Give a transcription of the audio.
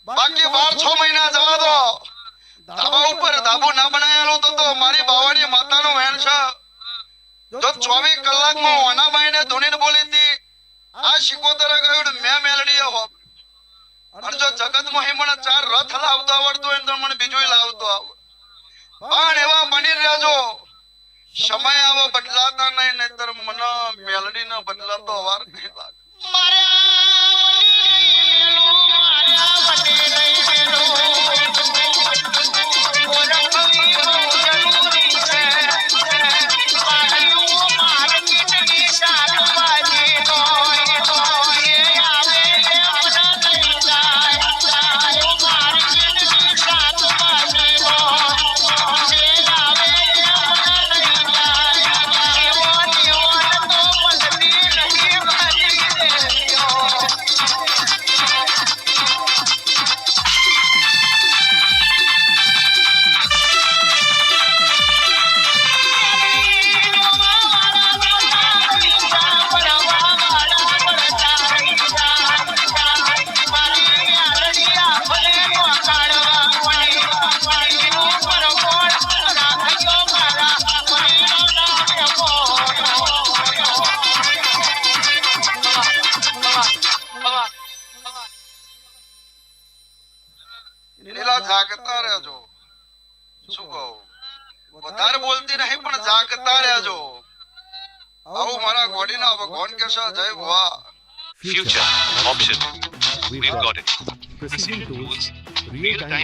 બાકી 12-6 મહિના જવા દો. ધાબા ઉપર ધાબો ના બનાયેલો તો મારી બાવાની માતાનો વેણ છે. જો 24 કલાકમાં ઓનાબાઈને ધોનીને બોલી હતી આ શિકોતરે ગયું મેં મેલડીએ હો. અને જો જગતમાં હિમણ 4 રથ લાવતો આવડતો હોય તો મને બીજું લાવતો આવડે. પણ એવા બની રહેજો. સમય આવો બદલાતા નહીં, નહીતર મને મેલડીનો બદલાતો વાર નહીં લાગે. વધારે બોલતી નહીં પણ જાગતા રહેજો આવું મારા ગોડીના ભગવાન કહેશે જય ભવા Future option. We've got it. Precision tools, real-time